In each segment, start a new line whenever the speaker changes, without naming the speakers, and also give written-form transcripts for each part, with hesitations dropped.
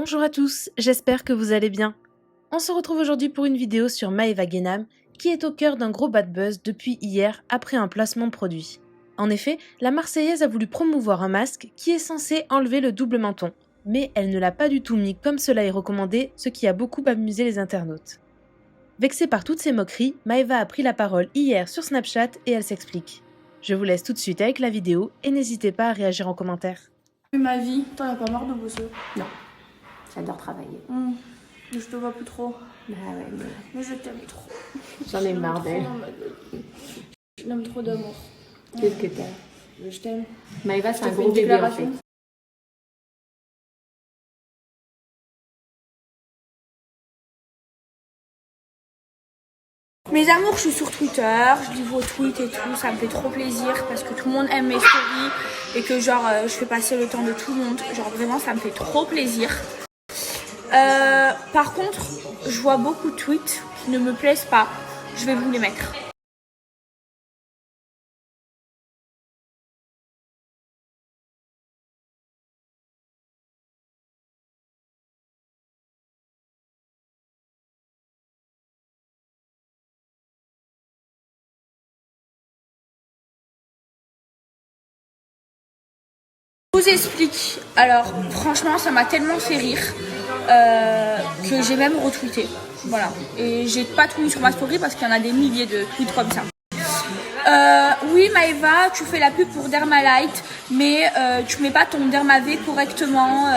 Bonjour à tous, j'espère que vous allez bien. On se retrouve aujourd'hui pour une vidéo sur Maeva Guénam, qui est au cœur d'un gros bad buzz depuis hier après un placement de produit. En effet, la Marseillaise a voulu promouvoir un masque qui est censé enlever le double menton, mais elle ne l'a pas du tout mis comme cela est recommandé, ce qui a beaucoup amusé les internautes. Vexée par toutes ces moqueries, Maeva a pris la parole hier sur Snapchat et elle s'explique. Je vous laisse tout de suite avec la vidéo et n'hésitez pas à réagir en commentaire.
Ma vie, t'en as pas marre de bosser?
Non, j'adore travailler.
Je te vois plus trop.
Bah ouais,
Mais je t'aime trop.
j'en ai marre d'elle.
Je l'aime trop d'amour.
Qu'est-ce que t'as?
Je t'aime.
Maëva, c'est
Je
un
te fais
gros
une
bébé en
déclaration.
fait.
Mes amours, je suis sur Twitter, je lis vos tweets et tout, ça me fait trop plaisir parce que tout le monde aime mes stories et que genre je fais passer le temps de tout le monde. Genre vraiment, ça me fait trop plaisir. Par contre, je vois beaucoup de tweets qui ne me plaisent pas. Je vais vous les mettre. Je vous explique. Alors, franchement, ça m'a tellement fait rire que j'ai même retweeté. Voilà. Et j'ai pas tout mis sur ma story parce qu'il y en a des milliers de tweets comme ça. Oui, Maëva, tu fais la pub pour Dermalite, mais tu mets pas ton Dermavé correctement.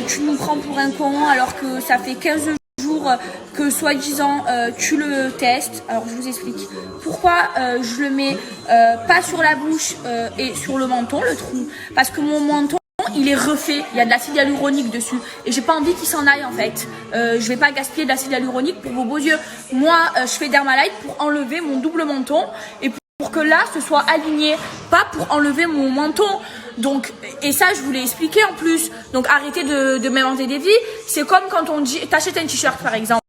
Tu nous prends pour un con alors que ça fait 15 jours que soi-disant tu le testes. Alors je vous explique pourquoi je le mets pas sur la bouche et sur le menton, le trou, parce que mon menton il est refait, il y a de l'acide hyaluronique dessus et j'ai pas envie qu'il s'en aille en fait. Je vais pas gaspiller de l'acide hyaluronique pour vos beaux yeux. Moi je fais Dermalite pour enlever mon double menton et pour que là ce soit aligné, pas pour enlever mon menton. Donc, et ça je vous l'ai expliqué en plus. Donc arrêtez de m'inventer des vies. C'est comme quand on dit, t'achètes un t-shirt par exemple.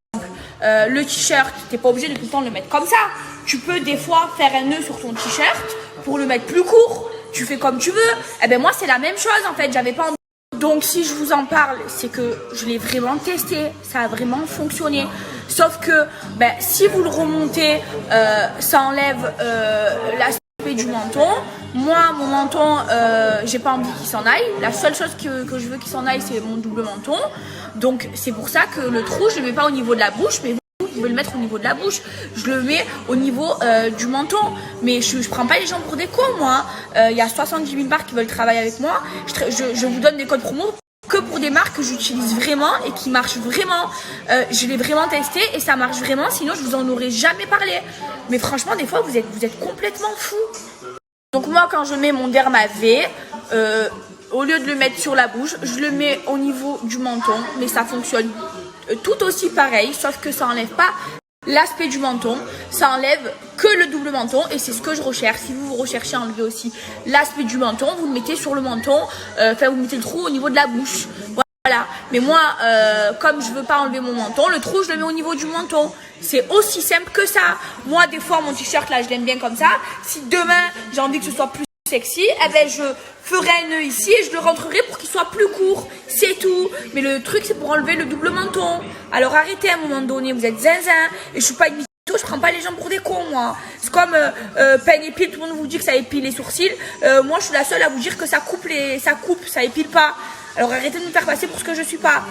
Le t-shirt, t'es pas obligé de tout le temps le mettre comme ça. Tu peux des fois faire un nœud sur ton t-shirt pour le mettre plus court. Tu fais comme tu veux. Eh ben moi c'est la même chose en fait. J'avais pas envie. Donc si je vous en parle, c'est que je l'ai vraiment testé. Ça a vraiment fonctionné. Sauf que ben, si vous le remontez, ça enlève l'aspect du menton. Moi, mon menton, j'ai pas envie qu'il s'en aille. La seule chose que je veux qu'il s'en aille, c'est mon double menton. Donc c'est pour ça que le trou, je le mets pas au niveau de la bouche, mais vous pouvez le mettre au niveau de la bouche. Je le mets au niveau du menton. Mais je prends pas les gens pour des cons, moi. Il y a 70 000 marques qui veulent travailler avec moi. Je vous donne des codes promo que pour des marques que j'utilise vraiment et qui marchent vraiment. Je l'ai vraiment testé et ça marche vraiment, sinon je vous en aurais jamais parlé. Mais franchement, des fois, vous êtes complètement fous. Donc moi, quand je mets mon Dermavé, au lieu de le mettre sur la bouche, je le mets au niveau du menton, mais ça fonctionne tout aussi pareil, sauf que ça enlève pas l'aspect du menton, ça enlève que le double menton et c'est ce que je recherche. Si vous recherchez à enlever aussi l'aspect du menton, vous le mettez sur le menton, vous mettez le trou au niveau de la bouche. Voilà. Mais moi, comme je veux pas enlever mon menton, le trou je le mets au niveau du menton. C'est aussi simple que ça. Moi, des fois, mon t-shirt là, je l'aime bien comme ça. Si demain j'ai envie que ce soit plus sexy, eh ben je ferai un nœud ici et je le rentrerai pour qu'il soit plus court. C'est tout. Mais le truc, c'est pour enlever le double menton. Alors arrêtez à un moment donné, vous êtes zinzin. Et je suis pas une mytho, je prends pas les gens pour des cons, moi. C'est comme Pen épile, tout le monde vous dit que ça épile les sourcils. Moi, je suis la seule à vous dire que ça coupe, ça épile pas. Alors arrêtez de me faire passer pour ce que je suis pas.